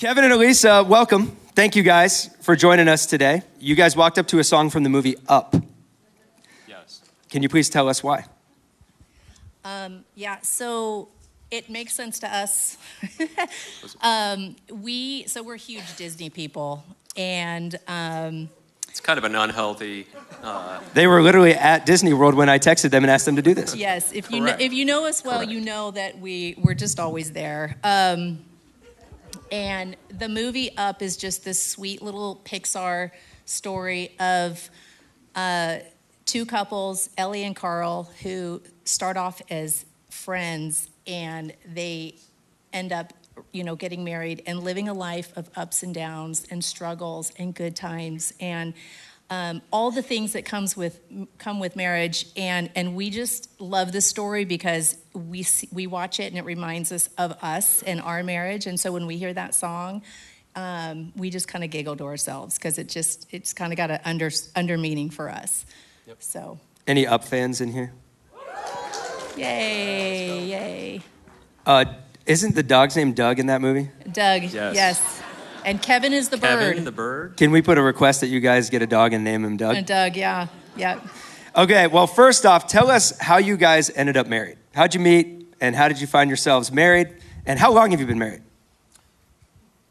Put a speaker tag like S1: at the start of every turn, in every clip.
S1: Kevin and Alisa, welcome. Thank you guys for joining us today. You guys walked up to a song from the movie Up.
S2: Yes.
S1: Can you please tell us why?
S3: So it makes sense to us. We're huge Disney people, and
S2: It's kind of an unhealthy.
S1: They were literally at Disney World when I texted them and asked them to do this.
S3: yes, if you know us well,
S2: Correct.
S3: you know that we're just always there. And the movie Up is just this sweet little Pixar story of two couples, Ellie and Carl, who start off as friends and they end up, getting married and living a life of ups and downs and struggles and good times and all the things that come with marriage. And we just love this story because we watch it and it reminds us of us and our marriage. And so when we hear that song, we just kind of giggle to ourselves because it's kind of got an under meaning for us.
S2: Yep.
S3: So.
S1: Any Up fans in here?
S3: Yay.
S1: Isn't the dog's name Doug in that movie?
S3: Doug,
S2: Yes.
S3: yes. And Kevin is the
S2: Kevin,
S3: bird.
S2: the bird.
S1: Can we put a request that you guys get a dog and name him Doug?
S3: And Doug, yeah.
S1: Okay, well, first off, tell us how you guys ended up married. How'd you meet, and how did you find yourselves married, and how long have you been married?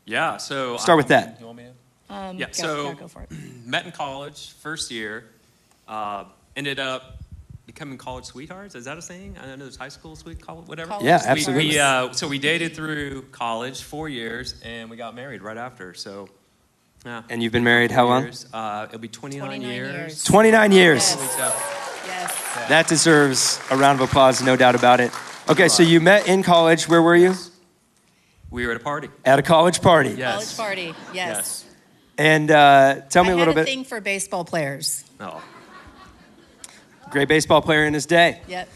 S2: Yeah, so.
S1: Start with that.
S2: You want me to?
S3: Go for it.
S2: Met in college, first year. Ended up becoming college sweethearts. Is that a saying? I know there's high school, college, whatever.
S3: College
S1: Yeah,
S3: sweethearts.
S1: absolutely.
S2: So we dated through college, 4 years, and we got married right after. So, yeah.
S1: And you've been married how long?
S2: Years. It'll be 29
S3: 29
S2: years.
S3: years.
S1: 29 years.
S3: Yes.
S1: That deserves a round of applause, no doubt about it. Okay, so you met in college. Where were you?
S2: We were at a party.
S1: At a college party.
S2: Yes.
S3: College party, yes.
S1: And tell me a little
S3: I had a
S1: bit.
S3: thing for baseball players.
S2: Oh.
S1: Great baseball player in his day.
S3: Yep.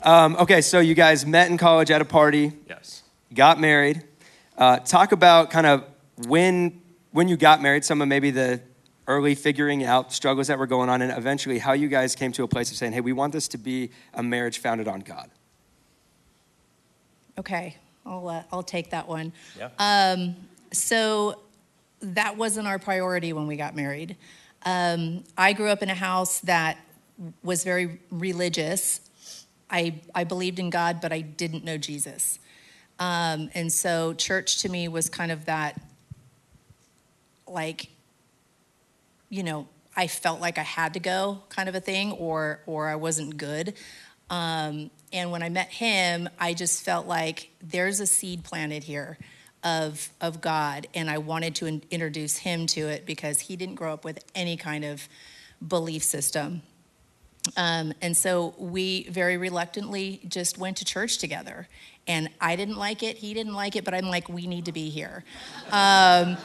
S1: Okay, so you guys met in college at a party,
S2: Yes.
S1: got married. Talk about kind of when you got married, some of maybe the early figuring out struggles that were going on, and eventually how you guys came to a place of saying, hey, we want this to be a marriage founded on God.
S3: Okay, I'll take that one.
S2: Yeah.
S3: So that wasn't our priority when we got married. I grew up in a house that was very religious. I believed in God, but I didn't know Jesus. And so church to me was kind of that, like, I felt like I had to go kind of a thing, or I wasn't good. And when I met him, I just felt like there's a seed planted here of God, and I wanted to introduce him to it because he didn't grow up with any kind of belief system. And so we very reluctantly just went to church together. And I didn't like it, he didn't like it, but I'm like, we need to be here.
S1: I'm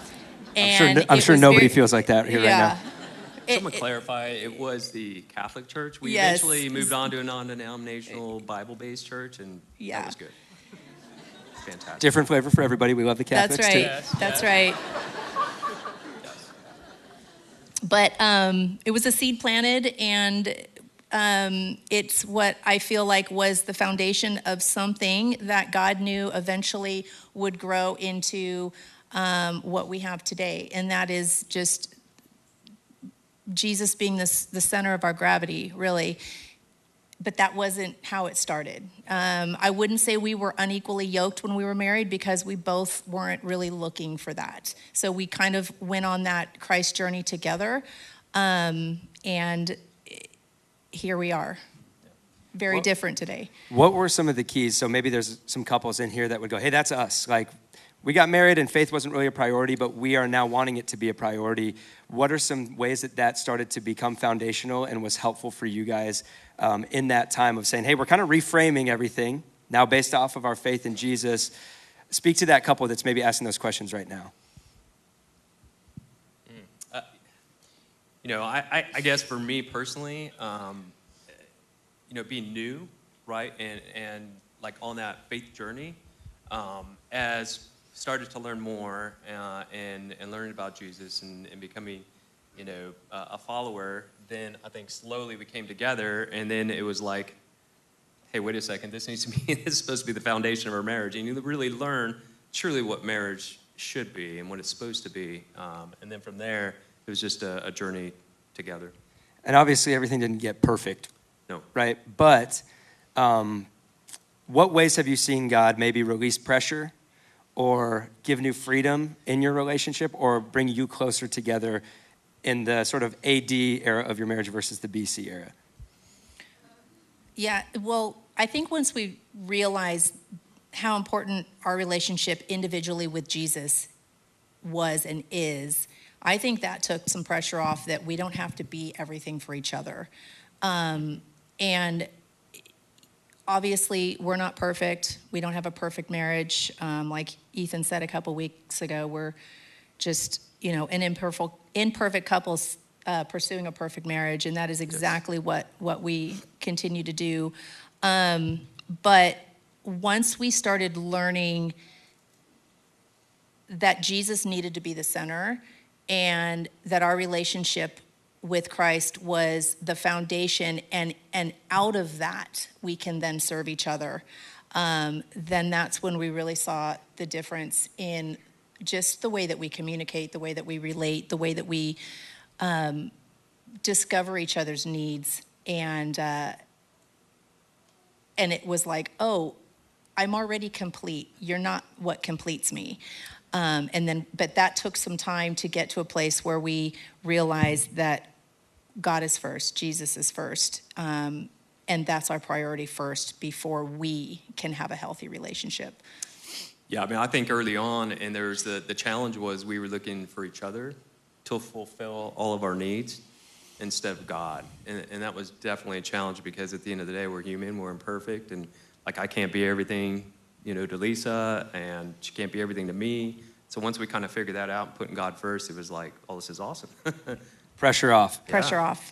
S1: sure nobody feels like that here right now.
S2: Someone clarify, it was the Catholic Church. We
S3: Yes.
S2: eventually moved on to a non-denominational Bible-based church, and
S3: Yeah.
S2: that was good. Fantastic.
S1: Different flavor for everybody. We love the Catholics
S3: That's right.
S1: too.
S3: That's right. But it was a seed planted, and it's what I feel like was the foundation of something that God knew eventually would grow into what we have today. And that is just Jesus being the center of our gravity, really. But that wasn't how it started. I wouldn't say we were unequally yoked when we were married because we both weren't really looking for that. So we kind of went on that Christ journey together. And here we are. Very different today.
S1: What were some of the keys? So maybe there's some couples in here that would go, hey, that's us. Like, we got married and faith wasn't really a priority, but we are now wanting it to be a priority. What are some ways that started to become foundational and was helpful for you guys in that time of saying, hey, we're kind of reframing everything now based off of our faith in Jesus? Speak to that couple that's maybe asking those questions right now.
S2: I guess for me personally, being new, right, and like on that faith journey, as started to learn more and learning about Jesus and becoming, a follower, then I think slowly we came together, and then it was like, hey, wait a second, this is supposed to be the foundation of our marriage, and you really learn truly what marriage should be and what it's supposed to be. And then from there, it was just a journey together.
S1: And obviously everything didn't get perfect.
S2: No.
S1: Right? But what ways have you seen God maybe release pressure or give new freedom in your relationship or bring you closer together in the sort of AD era of your marriage versus the BC era?
S3: Yeah, well, I think once we realized how important our relationship individually with Jesus was and is, I think that took some pressure off that we don't have to be everything for each other. And obviously, we're not perfect. We don't have a perfect marriage. Like Ethan said a couple weeks ago, we're just, an imperfect couples pursuing a perfect marriage, and that is exactly what we continue to do. But once we started learning that Jesus needed to be the center and that our relationship with Christ was the foundation, and out of that we can then serve each other, then that's when we really saw the difference in just the way that we communicate, the way that we relate, the way that we discover each other's needs. And it was like, oh, I'm already complete. You're not what completes me. But that took some time to get to a place where we realized that God is first, Jesus is first, and that's our priority first before we can have a healthy relationship.
S2: Yeah, I mean, I think early on, and there's the challenge was we were looking for each other to fulfill all of our needs instead of God. And that was definitely a challenge because at the end of the day, we're human, we're imperfect, and like I can't be everything, to Alisa, and she can't be everything to me. So once we kind of figured that out, putting God first, it was like, oh, this is awesome.
S1: Pressure off.
S3: Pressure off.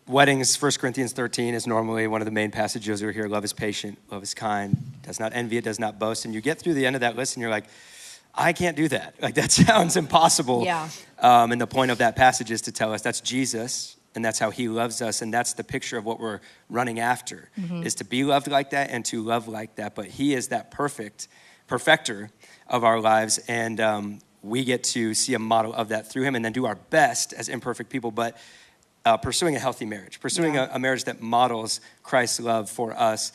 S1: Weddings, 1 Corinthians 13 is normally one of the main passages we hear. Love is patient, love is kind, does not envy, it does not boast. And you get through the end of that list and you're like, I can't do that. Like that sounds impossible.
S3: Yeah.
S1: And the point of that passage is to tell us that's Jesus and that's how he loves us. And that's the picture of what we're running after, is to be loved like that and to love like that. But he is that perfecter of our lives. And we get to see a model of that through him and then do our best as imperfect people, but pursuing a healthy marriage, pursuing a marriage that models Christ's love for us,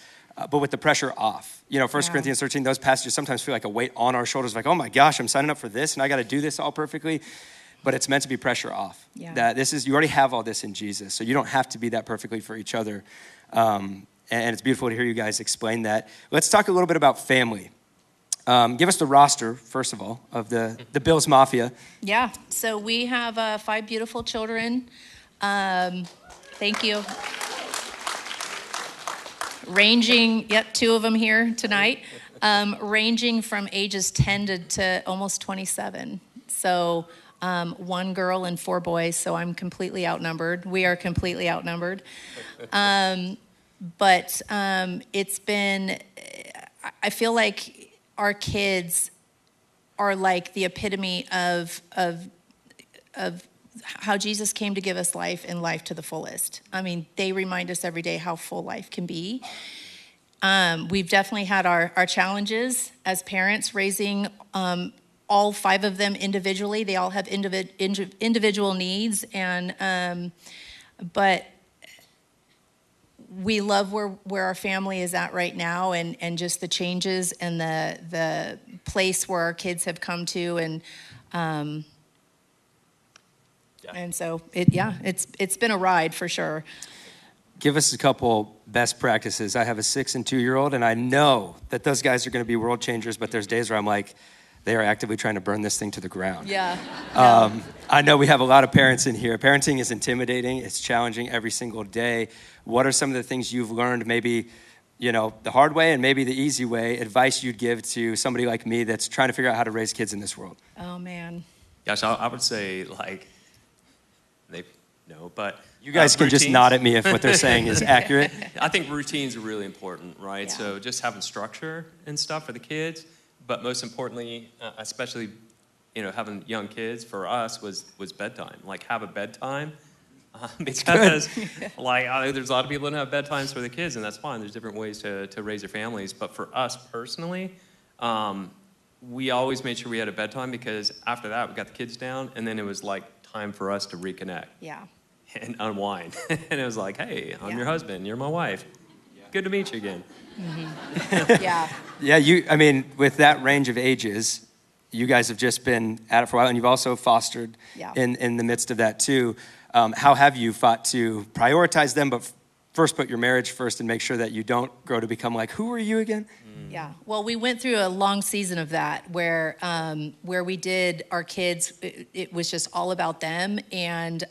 S1: but with the pressure off. 1 Corinthians 13, those passages sometimes feel like a weight on our shoulders, like, oh my gosh, I'm signing up for this and I got to do this all perfectly. But it's meant to be pressure off. Yeah. That you already have all this in Jesus, so you don't have to be that perfectly for each other. And it's beautiful to hear you guys explain that. Let's talk a little bit about family. Give us the roster, first of all, of the Bills Mafia.
S3: Yeah, so we have 5 beautiful children. Thank you. Ranging, 2 of them here tonight, ranging from ages 10 to almost 27. So 1 girl and 4 boys, so I'm completely outnumbered. We are completely outnumbered. But it's been, I feel like our kids are like the epitome of how Jesus came to give us life and life to the fullest. I mean, they remind us every day how full life can be. We've definitely had our challenges as parents, raising all 5 of them individually. They all have individual needs, but we love where our family is at right now, and just the changes and the place where our kids have come to, and so it's been a ride for sure.
S1: Give us a couple best practices. I have a 6 and 2-year-old, and I know that those guys are going to be world changers, but there's days where I'm like, they are actively trying to burn this thing to the ground.
S3: Yeah.
S1: I know we have a lot of parents in here. Parenting is intimidating. It's challenging every single day. What are some of the things you've learned, maybe, the hard way and maybe the easy way, advice you'd give to somebody like me that's trying to figure out how to raise kids in this world?
S3: Oh, man.
S2: Gosh, I would say, but
S1: you guys can
S2: routines.
S1: Just nod at me if what they're saying is accurate.
S2: I think routines are really important, right? Yeah. So just having structure and stuff for the kids, but most importantly, especially, having young kids for us was bedtime. Like have a bedtime, because there's a lot of people that don't have bedtimes for the kids, and that's fine. There's different ways to raise their families, but for us personally, we always made sure we had a bedtime, because after that we got the kids down, and then it was like time for us to reconnect
S3: Yeah.
S2: and unwind. And it was like, hey, I'm
S3: Yeah.
S2: your husband, you're my wife. Good to meet you again.
S3: Yeah.
S1: Yeah, I mean, with that range of ages, you guys have just been at it for a while, and you've also fostered
S3: Yeah.
S1: in the midst of that too. How have you fought to prioritize them, but first put your marriage first and make sure that you don't grow to become like, who are you again?
S3: Yeah. Well, we went through a long season of that where we did our kids, it was just all about them, and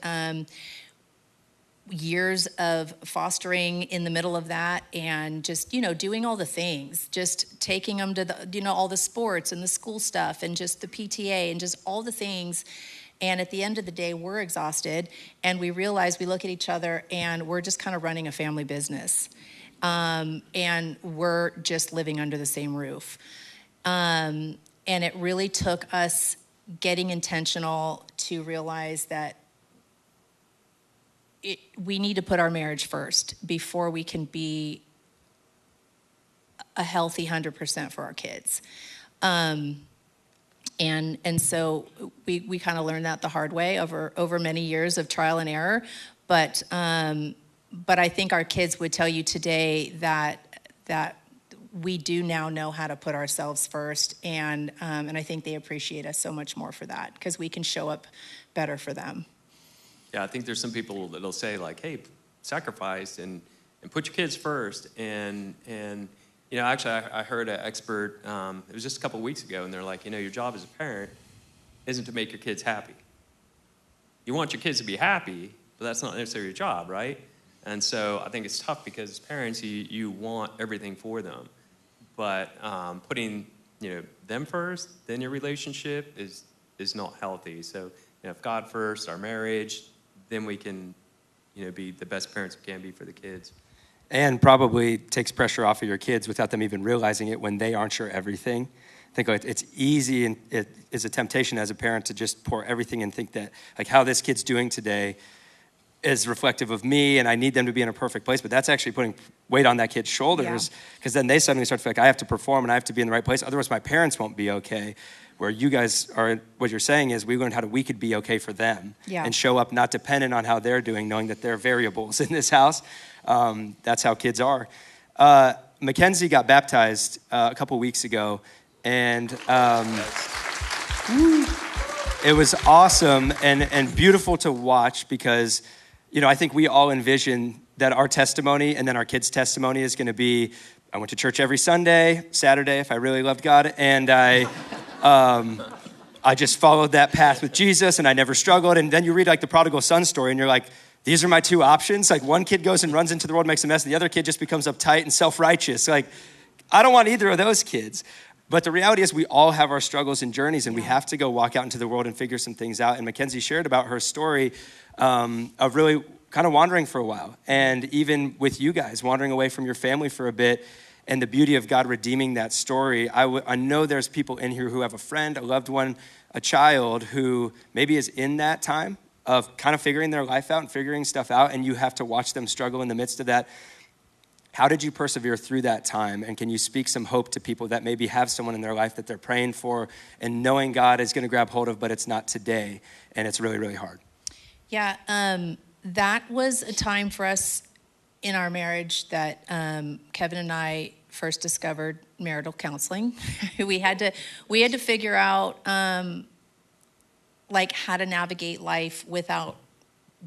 S3: years of fostering in the middle of that, and just, doing all the things, just taking them to the, all the sports and the school stuff and just the PTA and just all the things. And at the end of the day, we're exhausted, and we realize, we look at each other, and we're just kind of running a family business. And we're just living under the same roof. And it really took us getting intentional to realize that we need to put our marriage first before we can be a healthy 100% for our kids. And so we kind of learned that the hard way over many years of trial and error. But I think our kids would tell you today that we do now know how to put ourselves first, and I think they appreciate us so much more for that, because we can show up better for them.
S2: Yeah, I think there's some people that'll say like, hey, sacrifice and put your kids first. And actually I heard an expert, it was just a couple weeks ago, and they're like, your job as a parent isn't to make your kids happy. You want your kids to be happy, but that's not necessarily your job, right? And so I think it's tough, because as parents, you want everything for them. But putting them first, then your relationship is not healthy. So if God first, our marriage, then we can be the best parents we can be for the kids.
S1: And probably takes pressure off of your kids without them even realizing it when they aren't sure everything. I think it's easy, and it is a temptation as a parent to just pour everything and think that like how this kid's doing today is reflective of me, and I need them to be in a perfect place. But that's actually putting weight on that kid's shoulders, because then they suddenly start to feel like I have to perform and I have to be in the right place. Otherwise, my parents won't be okay. Where you guys are, what you're saying is we learned how we could be okay for them and show up not dependent on how they're doing, knowing that they're variables in this house. That's how kids are. Mackenzie got baptized a couple weeks ago, and it was awesome and beautiful to watch, because I think we all envision that our testimony and then our kids' testimony is going to be, I went to church every Sunday, Saturday if I really loved God, and I just followed that path with Jesus, and I never struggled. And then you read like the prodigal son story, and you're like, these are my two options. Like, one kid goes and runs into the world, makes a mess, and the other kid just becomes uptight and self-righteous. Like, I don't want either of those kids. But the reality is we all have our struggles and journeys, and we have to go walk out into the world and figure some things out. And Mackenzie shared about her story of really kind of wandering for a while, and even with you guys, wandering away from your family for a bit, and the beauty of God redeeming that story. I know there's people in here who have a friend, a loved one, a child who maybe is in that time of kind of figuring their life out and figuring stuff out, and you have to watch them struggle in the midst of that. How did you persevere through that time? And can you speak some hope to people that maybe have someone in their life that they're praying for and knowing God is going to grab hold of, but it's not today, and it's really, really hard?
S3: Yeah, that was a time for us in our marriage that Kevin and I first discovered marital counseling. we had to figure out like how to navigate life without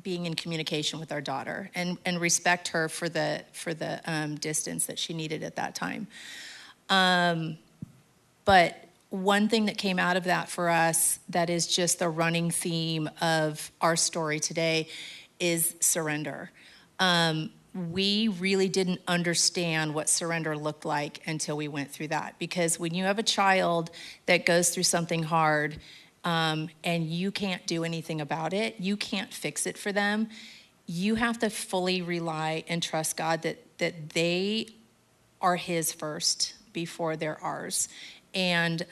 S3: being in communication with our daughter, and respect her for the distance that she needed at that time. But one thing that came out of that for us that is just the running theme of our story today is surrender. We really didn't understand what surrender looked like until we went through that. Because when you have a child that goes through something hard, and you can't do anything about it, you can't fix it for them, you have to fully rely and trust God that they are His first before they're ours. And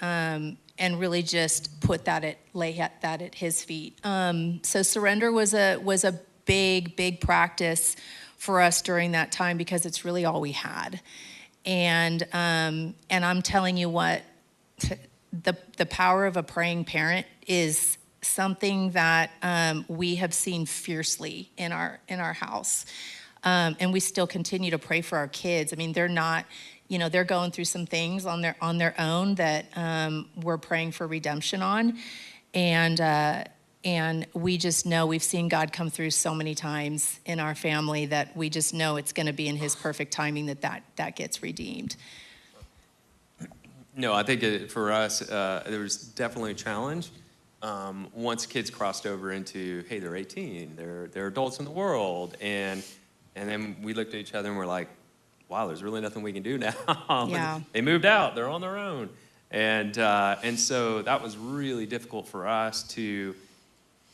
S3: really just lay that at His feet. So surrender was a big practice for us during that time, because it's really all we had. And I'm telling you what, the power of a praying parent is something that we have seen fiercely in our house. And we still continue to pray for our kids. I mean, they're not, they're going through some things on their own that we're praying for redemption on. And we just know we've seen God come through so many times in our family that we just know it's going to be in his perfect timing that gets redeemed.
S2: No, I think for us, there was definitely a challenge. Once kids crossed over into, hey, they're 18, they're adults in the world, and then we looked at each other and we're like, wow, there's really nothing we can do now.
S3: Yeah.
S2: They moved out, they're on their own, and so that was really difficult for us to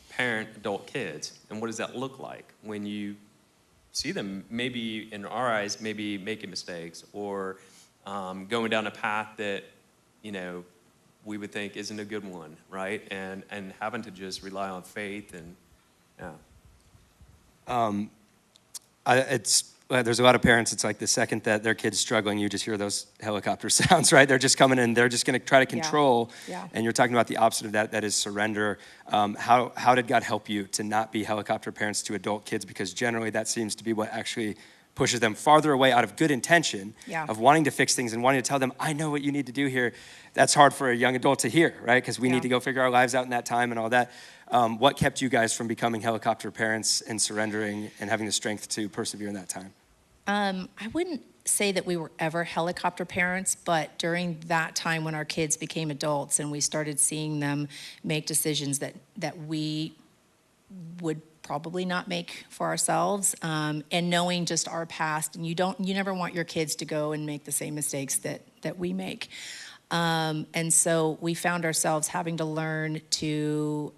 S2: parent adult kids. And what does that look like when you see them, maybe in our eyes, maybe making mistakes or going down a path that we would think isn't a good one, right? And having to just rely on faith and
S1: there's a lot of parents, it's like the second that their kid's struggling, you just hear those helicopter sounds, right? They're just coming in, they're just going to try to control.
S3: Yeah.
S1: And you're talking about the opposite of that is surrender. How did God help you to not be helicopter parents to adult kids? Because generally that seems to be what actually pushes them farther away out of good intention of wanting to fix things and wanting to tell them, I know what you need to do here. That's hard for a young adult to hear, right? Because we need to go figure our lives out in that time and all that. What kept you guys from becoming helicopter parents and surrendering and having the strength to persevere in that time?
S3: I wouldn't say that we were ever helicopter parents, but during that time when our kids became adults and we started seeing them make decisions that we would probably not make for ourselves, and knowing just our past, and you never want your kids to go and make the same mistakes that we make. And so we found ourselves having to learn to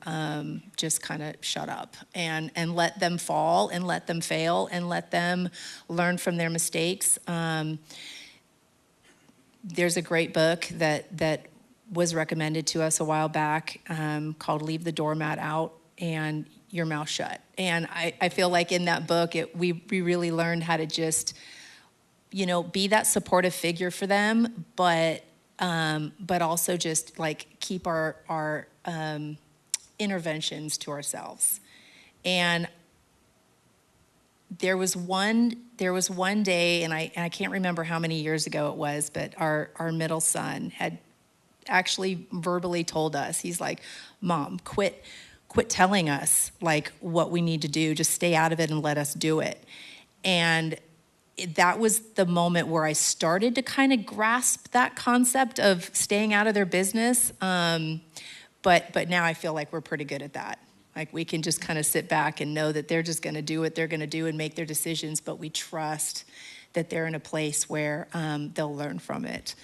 S3: just kind of shut up and let them fall and let them fail and let them learn from their mistakes. There's a great book that was recommended to us a while back called Leave the Doormat Out and Your Mouth Shut. And I feel like in that book, we really learned how to just, be that supportive figure for them, but also just like keep our interventions to ourselves. And there was one day, and I can't remember how many years ago it was, but our middle son had actually verbally told us, he's like, Mom, quit telling us like what we need to do, just stay out of it and let us do it. And that was the moment where I started to kind of grasp that concept of staying out of their business. But now I feel like we're pretty good at that. Like we can just kind of sit back and know that they're just going to do what they're going to do and make their decisions, but we trust that they're in a place where they'll learn from it.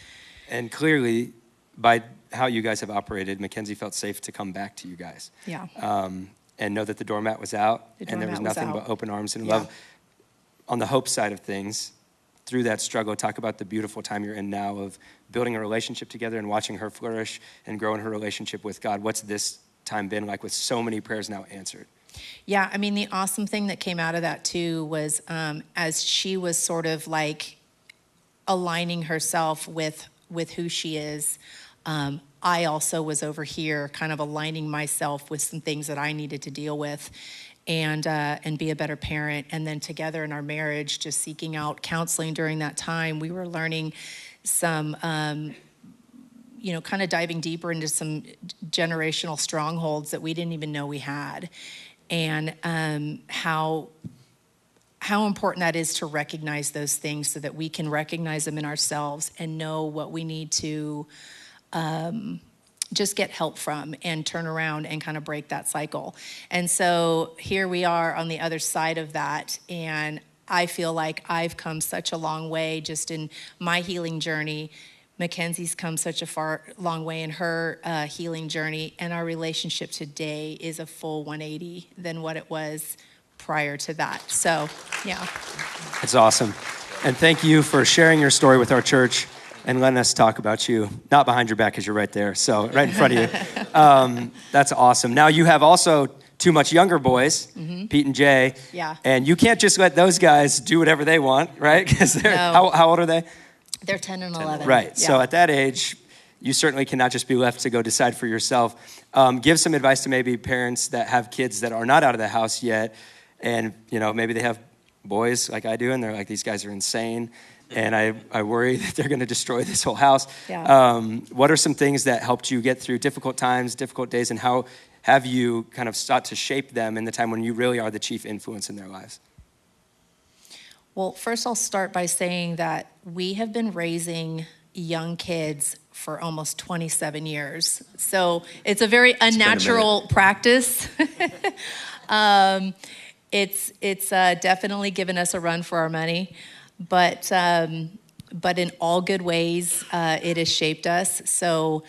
S1: And clearly, by how you guys have operated, Mackenzie felt safe to come back to you guys.
S3: Yeah.
S1: And know that the doormat was out and there was nothing but open arms and love. On the hope side of things, through that struggle, talk about the beautiful time you're in now of building a relationship together and watching her flourish and grow in her relationship with God. What's this time been like with so many prayers now answered?
S3: Yeah, I mean, the awesome thing that came out of that too was as she was sort of like aligning herself with who she is, I also was over here kind of aligning myself with some things that I needed to deal with and be a better parent. And then together in our marriage, just seeking out counseling during that time, we were learning some, kind of diving deeper into some generational strongholds that we didn't even know we had. And how important that is to recognize those things so that we can recognize them in ourselves and know what we need to just get help from and turn around and kind of break that cycle. And so here we are on the other side of that. And I feel like I've come such a long way just in my healing journey. Mackenzie's come such a long way in her healing journey. And our relationship today is a full 180 than what it was prior to that. So, yeah.
S1: It's awesome. And thank you for sharing your story with our church and letting us talk about you. Not behind your back because you're right there, so right in front of you. That's awesome. Now you have also two much younger boys, Pete and Jay.
S3: Yeah.
S1: And you can't just let those guys do whatever they want, right? Because they're, how old are they?
S3: They're 10 and 11.
S1: Right.
S3: Yeah.
S1: So at that age, you certainly cannot just be left to go decide for yourself. Give some advice to maybe parents that have kids that are not out of the house yet, and maybe they have boys like I do, and they're like, these guys are insane, and I worry that they're going to destroy this whole house.
S3: Yeah.
S1: What are some things that helped you get through difficult times, difficult days, and how have you kind of sought to shape them in the time when you really are the chief influence in their lives?
S3: Well, first I'll start by saying that we have been raising young kids for almost 27 years. So it's a very unnatural practice. It's definitely given us a run for our money, but in all good ways, it has shaped us. So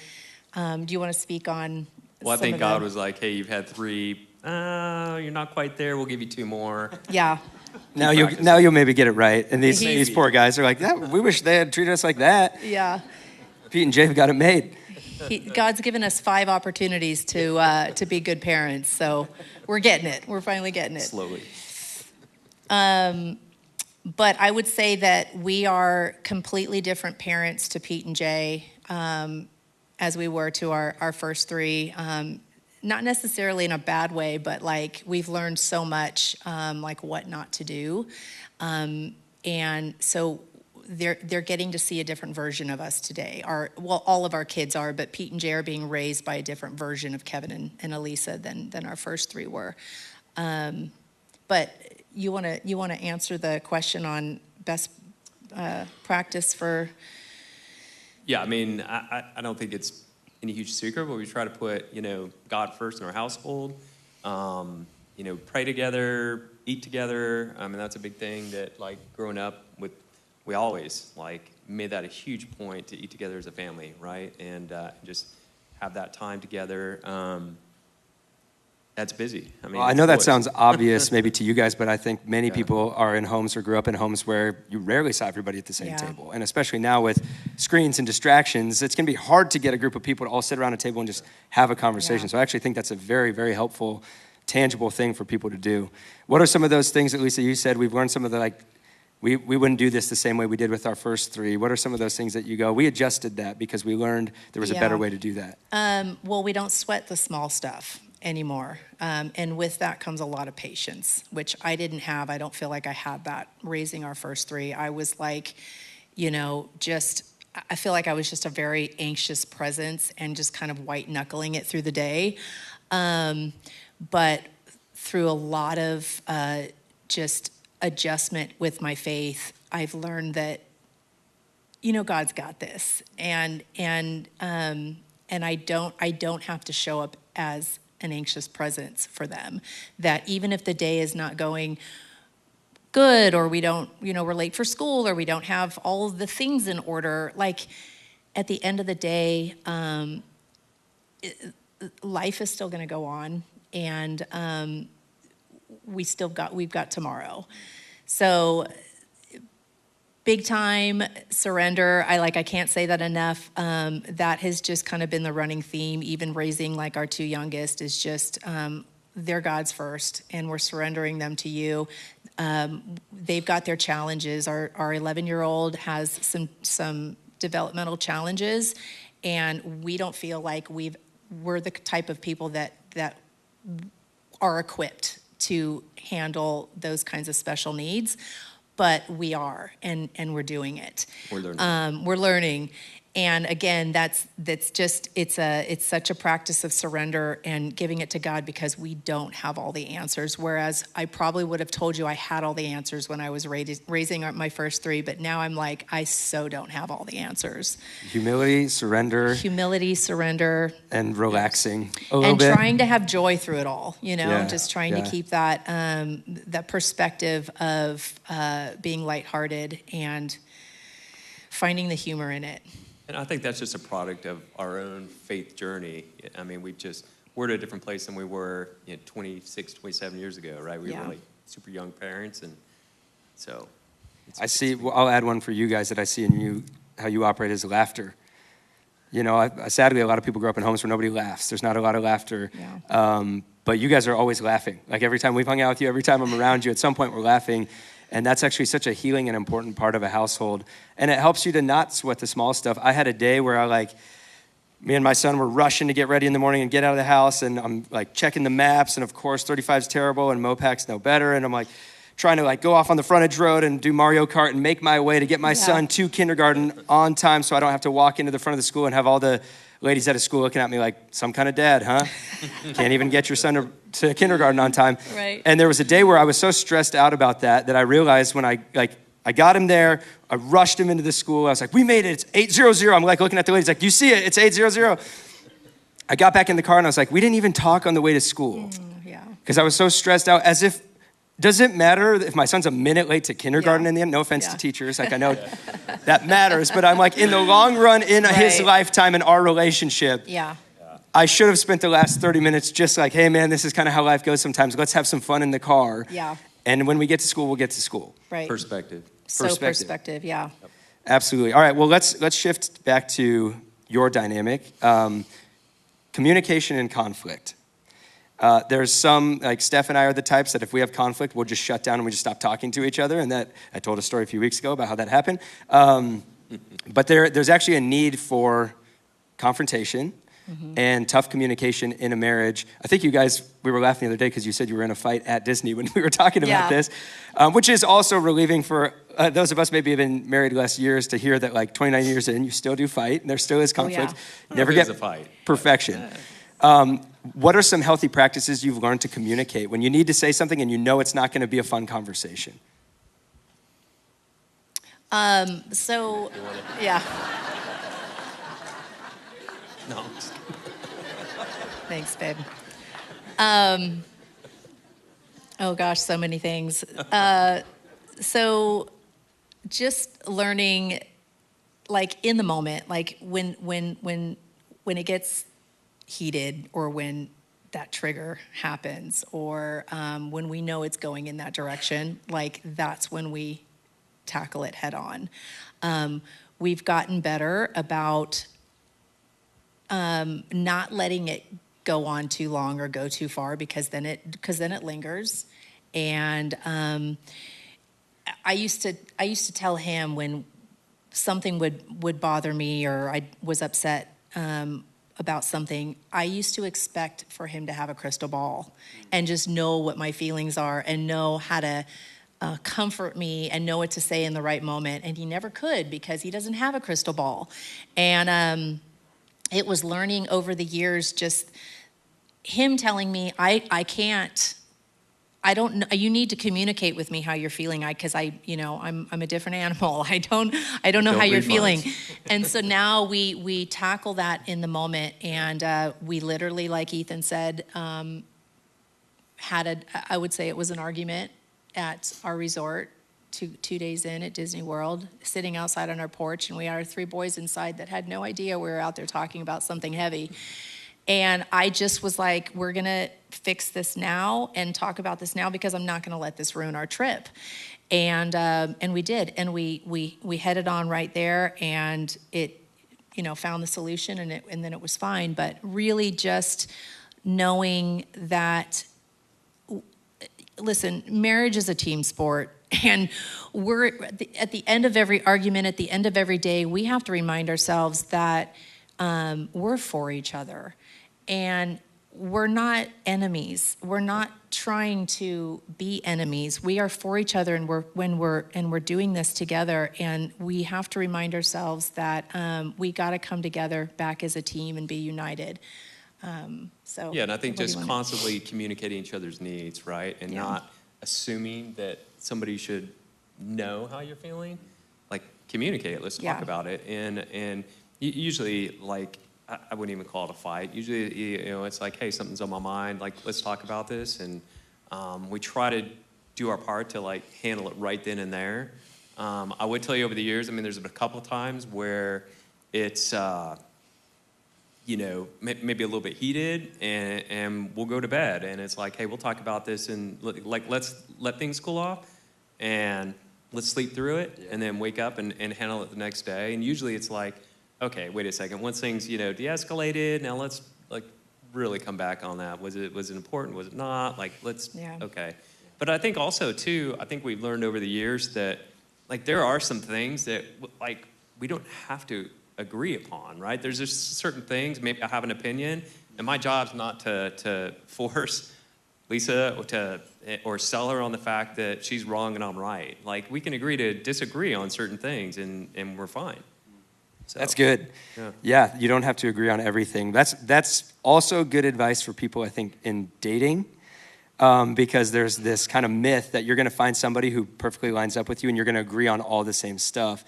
S3: do you want to speak on
S2: Well, I
S3: some
S2: think
S3: of
S2: God
S3: them?
S2: was like, hey, you've had 3. You're not quite there. We'll give you 2 more.
S3: Yeah.
S1: Now you'll maybe get it right. And these poor guys are like, we wish they had treated us like that.
S3: Yeah.
S1: Pete and Jay got it made.
S3: God's given us 5 opportunities to be good parents, so we're getting it. We're finally getting it.
S2: Slowly.
S3: But I would say that we are completely different parents to Pete and Jay as we were to our first 3. Not necessarily in a bad way, but like we've learned so much, like what not to do. And so they're getting to see a different version of us today. All of our kids are, but Pete and Jay are being raised by a different version of Kevin and Alisa than our first 3 were. But you want to answer the question on best practice for?
S2: Yeah, I mean, I don't think it's any huge secret, but we try to put, God first in our household. Pray together, eat together. I mean, that's a big thing that, like, growing up with, we always, like, made that a huge point to eat together as a family, right? And just have that time together. That's busy. I mean,
S1: Well, I know that sounds obvious maybe to you guys, but I think many people are in homes or grew up in homes where you rarely saw everybody at the same table. And especially now with screens and distractions, it's going to be hard to get a group of people to all sit around a table and just have a conversation. So I actually think that's a very, very helpful, tangible thing for people to do. What are some of those things that, Lisa, you said we've learned some of the, we wouldn't do this the same way we did with our first 3. What are some of those things that you go, we adjusted that because we learned there was a better way to do that?
S3: Well, we don't sweat the small stuff anymore. And with that comes a lot of patience, which I didn't have. I don't feel like I had that raising our first 3. I was like, I feel like I was just a very anxious presence and just kind of white knuckling it through the day. But through a lot of just adjustment with my faith, I've learned that, God's got this. And I don't have to show up as an anxious presence for them, that even if the day is not going good, or we don't, we're late for school, or we don't have all of the things in order, like at the end of the day, life is still going to go on, and we've got tomorrow. So big time surrender. I can't say that enough. That has just kind of been the running theme, even raising like our 2 youngest, is just they're God's first, and we're surrendering them to you. They've got their challenges. Our 11-year-old has some developmental challenges, and we don't feel like we're the type of people that are equipped to handle those kinds of special needs. But we are, and we're doing it. We're learning. And again, that's just, it's such a practice of surrender and giving it to God, because we don't have all the answers. Whereas I probably would have told you I had all the answers when I was raising my first 3, but now I'm like, I so don't have all the answers.
S1: Humility, surrender, and relaxing a little bit.
S3: And trying to have joy through it all,
S1: Yeah,
S3: just trying to keep that perspective of being lighthearted and finding the humor in it.
S2: And I think that's just a product of our own faith journey. I mean, we're at a different place than we were 26, 27 years ago, right? We were like super young parents, and so.
S1: I'll add one for you guys that I see in you, how you operate, is laughter. Sadly, a lot of people grow up in homes where nobody laughs. There's not a lot of laughter. Yeah. But you guys are always laughing. Like every time we've hung out with you, every time I'm around you, at some point we're laughing. And that's actually such a healing and important part of a household. And it helps you to not sweat the small stuff. I had a day where me and my son were rushing to get ready in the morning and get out of the house. And I'm like checking the maps. And of course, 35 is terrible and Mopac's no better. And I'm like trying to like go off on the frontage road and do Mario Kart and make my way to get my son to kindergarten on time so I don't have to walk into the front of the school and have all the ladies at a school looking at me like, some kind of dad, huh? Can't even get your son to kindergarten on time.
S3: Right.
S1: And there was a day where I was so stressed out about that I realized when I got him there, I rushed him into the school. I was like, we made it, it's 800. I'm like looking at the ladies like, do you see it? It's 800. I got back in the car and I was like, we didn't even talk on the way to school.
S3: Yeah.
S1: Because I was so stressed out as if, does it matter if my son's a minute late to kindergarten in the end? No offense to teachers. Like I know that matters, but I'm like in the long run in his lifetime and our relationship.
S3: Yeah.
S1: I should have spent the last 30 minutes just like, hey man, this is kind of how life goes sometimes. Let's have some fun in the car.
S3: Yeah.
S1: And when we get to school, we'll get to school.
S3: Right.
S2: Perspective.
S3: Perspective, yeah.
S1: Absolutely. All right, well, let's shift back to your dynamic. Communication and conflict. There's some, like Steph and I are the types that if we have conflict, we'll just shut down and we just stop talking to each other. And that, I told a story a few weeks ago about how that happened. But there's actually a need for confrontation and tough communication in a marriage. I think you guys, we were laughing the other day because you said you were in a fight at Disney when we were talking about this, which is also relieving for those of us maybe have been married less years to hear that like 29 years in, you still do fight and there still is conflict. Never get
S2: a fight.
S1: Perfection. What are some healthy practices you've learned to communicate when you need to say something and you know it's not going to be a fun conversation?
S3: Yeah.
S2: No.
S3: Thanks, babe. Oh gosh, so many things. So just learning, like in the moment, like when it gets heated or when that trigger happens or when we know it's going in that direction, like that's when we tackle it head on. We've gotten better about not letting it go on too long or go too far because then it lingers. And I used to tell him when something would bother me or I was upset about something, I used to expect for him to have a crystal ball and just know what my feelings are and know how to comfort me and know what to say in the right moment. And he never could because he doesn't have a crystal ball. And it was learning over the years, just him telling me, I don't know, you need to communicate with me how you're feeling. Because I'm a different animal. I don't know how you're feeling. And so now we tackle that in the moment. And we literally, like Ethan said, I would say it was an argument at our resort 2 days in at Disney World, sitting outside on our porch, and we had our 3 boys inside that had no idea we were out there talking about something heavy. And I just was like, we're gonna fix this now and talk about this now because I'm not gonna let this ruin our trip. And we did, and we headed on right there, and it, found the solution, and then it was fine. But really just knowing that, listen, marriage is a team sport. And we're at the end of every argument, at the end of every day, we have to remind ourselves that we're for each other. And we're not enemies. We're not trying to be enemies. We are for each other, and we're doing this together. And we have to remind ourselves that we got to come together back as a team and be united. And
S2: I think just constantly communicating each other's needs, right? And not assuming that somebody should know how you're feeling. Like, communicate it. Let's talk about it. And usually, like, I wouldn't even call it a fight. Usually, it's like, hey, something's on my mind. Like, let's talk about this. And we try to do our part to, like, handle it right then and there. I would tell you over the years, there's been a couple of times where it's, maybe a little bit heated, and we'll go to bed. And it's like, hey, we'll talk about this, and let's let things cool off, and let's sleep through it, and then wake up and handle it the next day. And usually it's like, okay, wait a second. Once things, de-escalated, now let's, like, really come back on that. Was it important? Was it not? Like, okay. But I think also, too, we've learned over the years that, like, there are some things that, like, we don't have to agree upon, right? There's just certain things, maybe I have an opinion, and my job's not to force Lisa or sell her on the fact that she's wrong and I'm right. Like, we can agree to disagree on certain things, and we're fine. So,
S1: That's good. Yeah, you don't have to agree on everything. That's also good advice for people, I think, in dating, because there's this kind of myth that you're going to find somebody who perfectly lines up with you and you're going to agree on all the same stuff.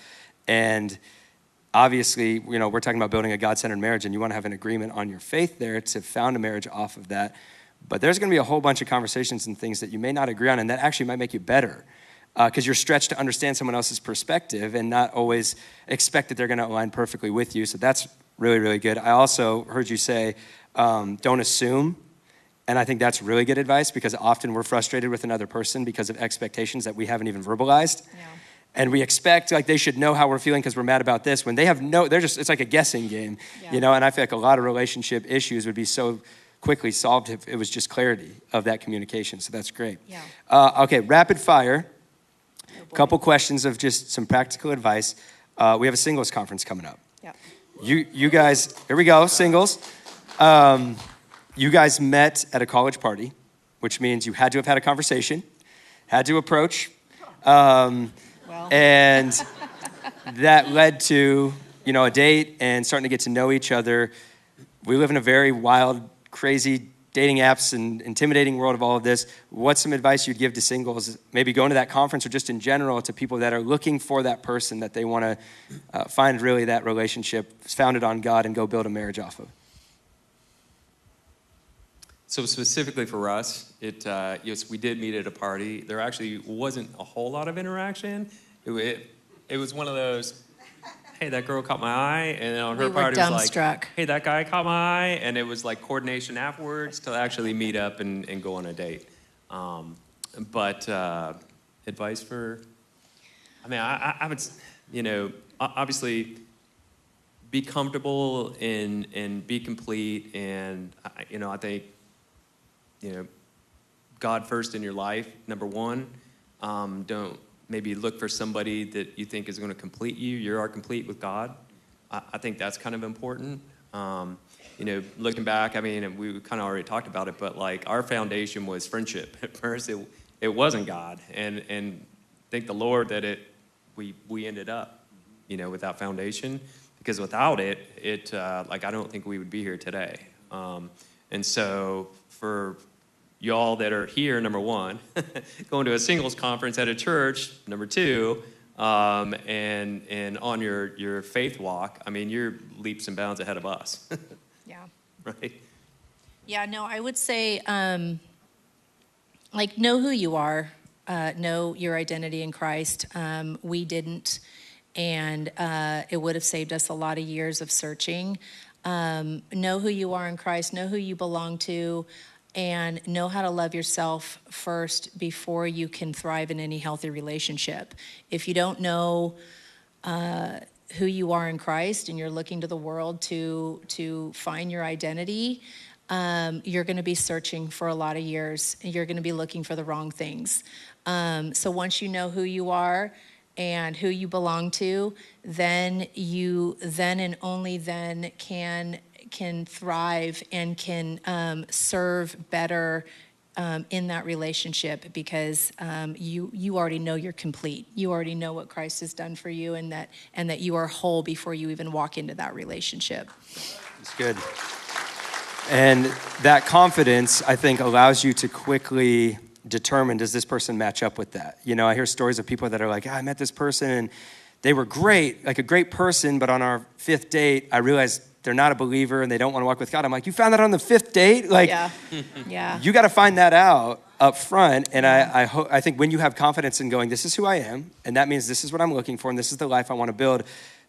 S1: And obviously, we're talking about building a God-centered marriage, and you want to have an agreement on your faith there to found a marriage off of that. But there's going to be a whole bunch of conversations and things that you may not agree on, and that actually might make you better, because you're stretched to understand someone else's perspective and not always expect that they're going to align perfectly with you. So that's really, really good. I also heard you say, don't assume. And I think that's really good advice, because often we're frustrated with another person because of expectations that we haven't even verbalized.
S3: Yeah.
S1: And we expect like they should know how we're feeling because we're mad about this, when they have it's like a guessing game, and I feel like a lot of relationship issues would be so quickly solved if it was just clarity of that communication. So that's great.
S3: Yeah.
S1: Okay, rapid fire. Couple questions of just some practical advice. We have a singles conference coming up.
S3: Yeah.
S1: You guys, here we go, singles. You guys met at a college party, which means you had to have had a conversation, had to approach, and that led to, a date and starting to get to know each other. We live in a very wild, crazy dating apps and intimidating world of all of this. What's some advice you'd give to singles, maybe going to that conference or just in general to people that are looking for that person that they want to find really that relationship founded on God and go build a marriage off of?
S2: So specifically for us, yes, we did meet at a party. There actually wasn't a whole lot of interaction. It was one of those, hey, that girl caught my eye, and then on her part it was like, hey, that guy caught my eye, and it was like coordination afterwards to actually meet up and go on a date. But advice for, I would, obviously be comfortable and be complete, and I think, God first in your life, number one. Don't maybe look for somebody that you think is going to complete you. You are complete with God. I think that's kind of important. Looking back, we kind of already talked about it, but like our foundation was friendship. At first, it wasn't God, and thank the Lord that we ended up, with that foundation, because without it, I don't think we would be here today. And so for y'all that are here, number one, going to a singles conference at a church, number two, and on your faith walk, you're leaps and bounds ahead of us.
S3: Yeah.
S2: Right?
S3: Yeah, no, I would say, know who you are, know your identity in Christ. We didn't, and it would have saved us a lot of years of searching. Know who you are in Christ, know who you belong to, and know how to love yourself first before you can thrive in any healthy relationship. If you don't know who you are in Christ and you're looking to the world to find your identity, you're going to be searching for a lot of years. You're going to be looking for the wrong things. So once you know who you are and who you belong to, then and only then can thrive and can serve better in that relationship, because you already know you're complete. You already know what Christ has done for you, and that you are whole before you even walk into that relationship.
S1: That's good. And that confidence, I think, allows you to quickly determine, does this person match up with that? I hear stories of people that are like, I met this person and they were great, like a great person, but on our fifth date, I realized they're not a believer and they don't want to walk with God. I'm like, you found that on the fifth date? Like,
S3: yeah.
S1: You got to find that out up front. And I think when you have confidence in going, this is who I am, and that means this is what I'm looking for, and this is the life I want to build,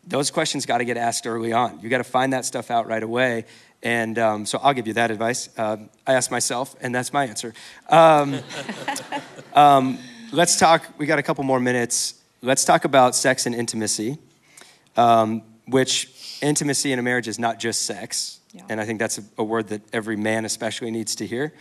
S1: those questions got to get asked early on. You got to find that stuff out right away. And so I'll give you that advice. I asked myself, and that's my answer. Let's talk, we got a couple more minutes. Let's talk about sex and intimacy, which intimacy in a marriage is not just sex. Yeah. And I think that's a word that every man especially needs to hear.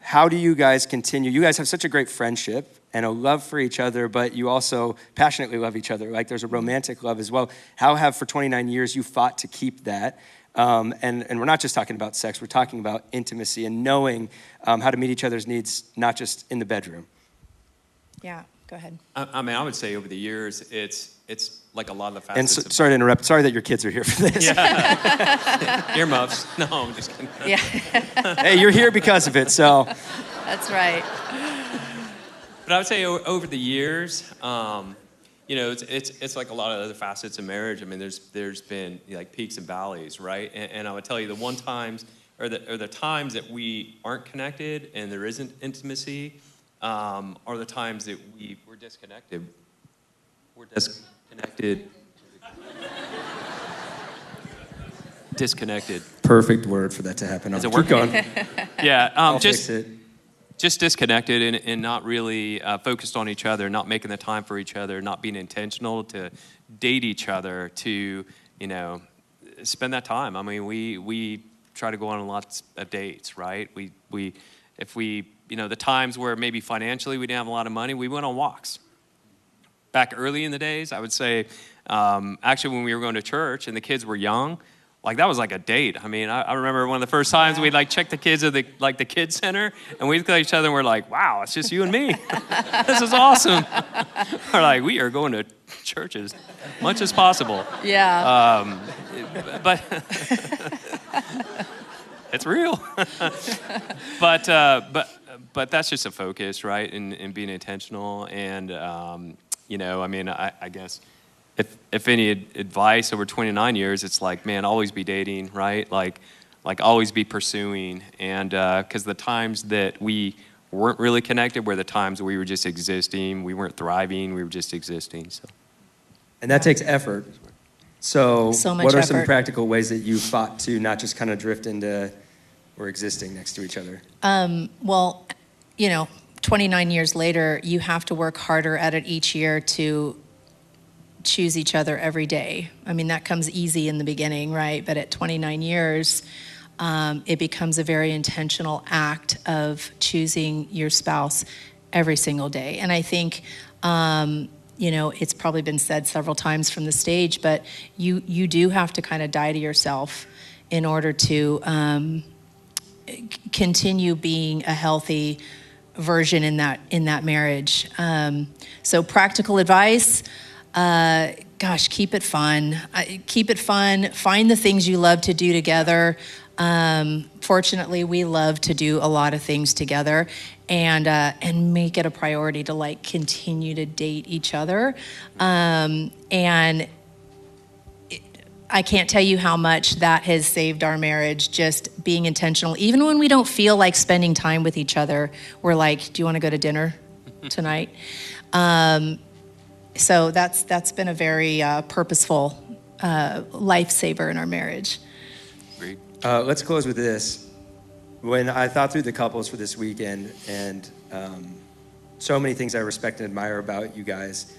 S1: how do you guys continue? You guys have such a great friendship and a love for each other, but you also passionately love each other. Like there's a romantic love as well. How have for 29 years you fought to keep that? And we're not just talking about sex, we're talking about intimacy and knowing how to meet each other's needs, not just in the bedroom.
S3: Yeah, go ahead.
S2: I mean, I would say over the years, it's like a lot of the facets.
S1: And sorry to interrupt. Sorry that your kids are here for this.
S2: Yeah. Earmuffs. No, I'm just kidding.
S3: Yeah,
S1: Hey, you're here because of it, so.
S3: that's right.
S2: But I would say over the years, it's like a lot of other facets of marriage. I mean, there's been like peaks and valleys, right? And I would tell you the the times that we aren't connected and there isn't intimacy, are the times that we're disconnected. We're disconnected. Disconnected.
S1: Perfect word for that to happen.
S2: Is it
S1: Keep
S2: working?
S1: going.
S2: Yeah,
S1: I'll fix it.
S2: just disconnected and not really focused on each other, not making the time for each other, not being intentional to date each other, to spend that time. I mean, we try to go on lots of dates, right? If we the times where maybe financially we didn't have a lot of money, we went on walks. Back early in the days, I would say, actually when we were going to church and the kids were young, like that was like a date. I mean, I remember one of the first times we'd like check the kids at the kids center, and we'd look at each other and we're like, wow, it's just you and me. This is awesome. We're like, we are going to church as much as possible.
S3: Yeah.
S2: But it's real. But that's just a focus, right? And being intentional. And, I mean, I guess if any advice over 29 years, it's like, man, always be dating, right? Like always be pursuing. And because the times that we weren't really connected were the times we were just existing. We weren't thriving. We were just existing. So.
S1: And that takes effort. So
S3: much
S1: what are
S3: effort.
S1: some practical ways that you fought to not just kind of drift into or existing next to each other?
S3: Well, 29 years later, you have to work harder at it each year to choose each other every day. I mean, that comes easy in the beginning, right? But at 29 years, it becomes a very intentional act of choosing your spouse every single day. And I think, it's probably been said several times from the stage, but you do have to kind of die to yourself in order to continue being a healthy version in that marriage. So practical advice, keep it fun. Keep it fun. Find the things you love to do together. Fortunately, we love to do a lot of things together, and make it a priority to continue to date each other. And I can't tell you how much that has saved our marriage, just being intentional. Even when we don't feel like spending time with each other, we're like, do you want to go to dinner tonight? So that's been a very purposeful lifesaver in our marriage.
S2: Great.
S1: Let's close with this. When I thought through the couples for this weekend, and so many things I respect and admire about you guys,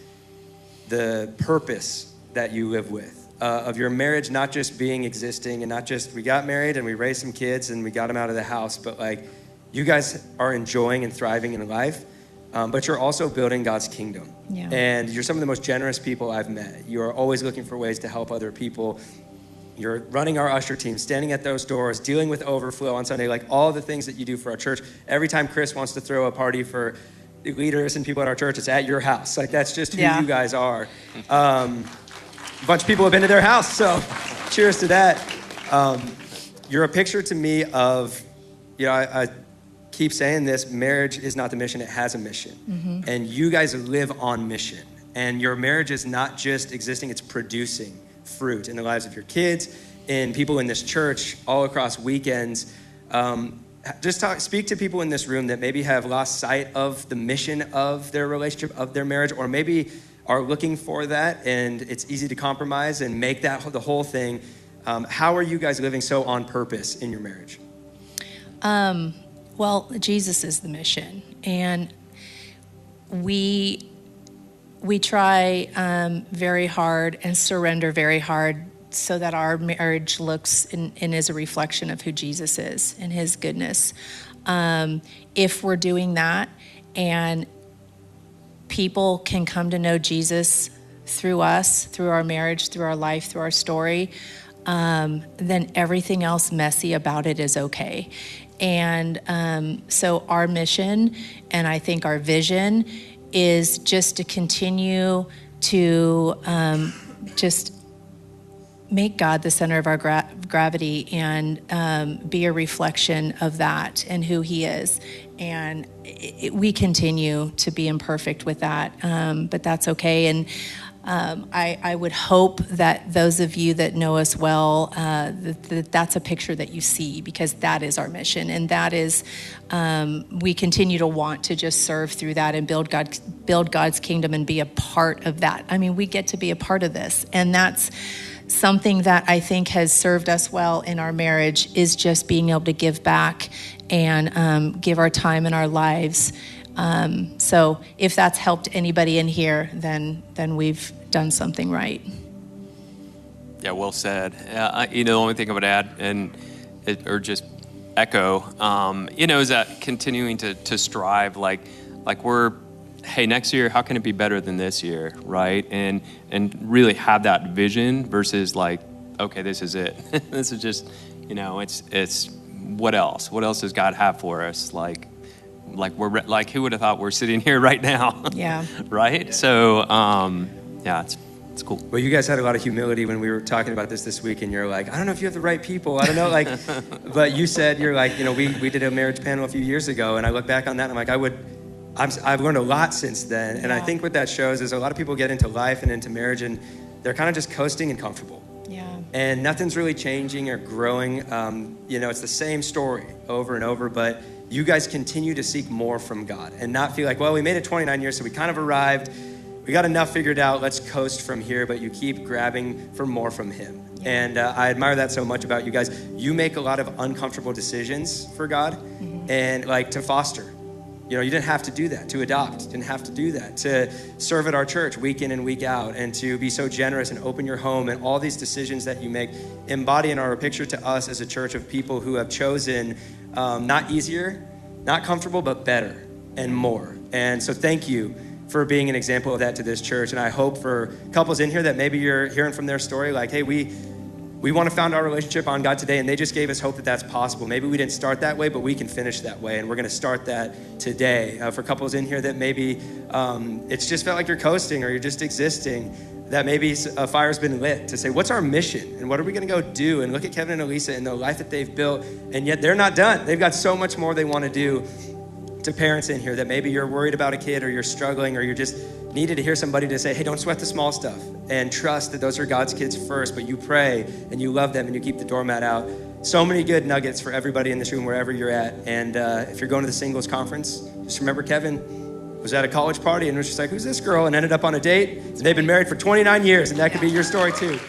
S1: the purpose that you live with, of your marriage not just being existing and not just we got married and we raised some kids and we got them out of the house, but you guys are enjoying and thriving in life, but you're also building God's kingdom.
S3: Yeah.
S1: And you're some of the most generous people I've met. You are always looking for ways to help other people. You're running our usher team, standing at those doors, dealing with overflow on Sunday, all the things that you do for our church. Every time Chris wants to throw a party for leaders and people at our church, it's at your house. That's just who you guys are. A bunch of people have been to their house, so cheers to that. You're a picture to me of, I keep saying this, marriage is not the mission, it has a mission. Mm-hmm. And you guys live on mission. And your marriage is not just existing, it's producing fruit in the lives of your kids, in people in this church, all across weekends. Speak to people in this room that maybe have lost sight of the mission of their relationship, of their marriage, or maybe are looking for that, and it's easy to compromise and make that the whole thing. How are you guys living so on purpose in your marriage?
S3: Well, Jesus is the mission, and we try very hard and surrender very hard so that our marriage looks and is a reflection of who Jesus is and his goodness. If we're doing that and people can come to know Jesus through us, through our marriage, through our life, through our story, then everything else messy about it is okay. And so our mission, and I think our vision, is just to continue to just make God the center of our gravity and be a reflection of that and who he is. And we continue to be imperfect with that, but that's okay. And I would hope that those of you that know us well, that's a picture that you see, because that is our mission. And that is, we continue to want to just serve through that and build God's kingdom and be a part of that. I mean, we get to be a part of this. And that's something that I think has served us well in our marriage, is just being able to give back and give our time and our lives. So if that's helped anybody in here, then we've done something right.
S2: Yeah, well said. The only thing I would add or just echo, is that continuing to strive, like we're, hey, next year, how can it be better than this year, right? And really have that vision versus like, okay, this is it. This is just, it's what else? What else does God have for us? Like who would have thought we're sitting here right now?
S3: Yeah.
S2: Right? Yeah. So, it's cool.
S1: Well, you guys had a lot of humility when we were talking about this week, and you're like, I don't know if you have the right people. I don't know, but you said, you're like, we did a marriage panel a few years ago, and I look back on that, and I'm like, I've learned a lot since then. And I think what that shows is a lot of people get into life and into marriage, and they're kind of just coasting and comfortable.
S3: Yeah.
S1: And nothing's really changing or growing. It's the same story over and over, but you guys continue to seek more from God and not feel like, well, we made it 29 years, so we kind of arrived. We got enough figured out. Let's coast from here, but you keep grabbing for more from him. Yeah. And I admire that so much about you guys. You make a lot of uncomfortable decisions for God, and to foster. You didn't have to do that. To adopt, didn't have to do that. To serve at our church week in and week out, and to be so generous and open your home, and all these decisions that you make embody and are a picture to us as a church of people who have chosen not easier, not comfortable, but better and more. And so thank you for being an example of that to this church. And I hope for couples in here that maybe you're hearing from their story, like, hey, we want to found our relationship on God today, and they just gave us hope that that's possible. Maybe we didn't start that way, but we can finish that way, and we're going to start that today. For couples in here that maybe it's just felt like you're coasting or you're just existing, that maybe a fire's been lit to say, what's our mission, and what are we going to go do? And look at Kevin and Alisa and the life that they've built, and yet they're not done. They've got so much more they want to do. To parents in here that maybe you're worried about a kid, or you're struggling, or you're just needed to hear somebody to say, hey, don't sweat the small stuff, and trust that those are God's kids first, but you pray and you love them and you keep the doormat out. So many good nuggets for everybody in this room, wherever you're at. And if you're going to the singles conference, just remember Kevin was at a college party and was just like, who's this girl? And ended up on a date, and they've been married for 29 years, and that could be your story too.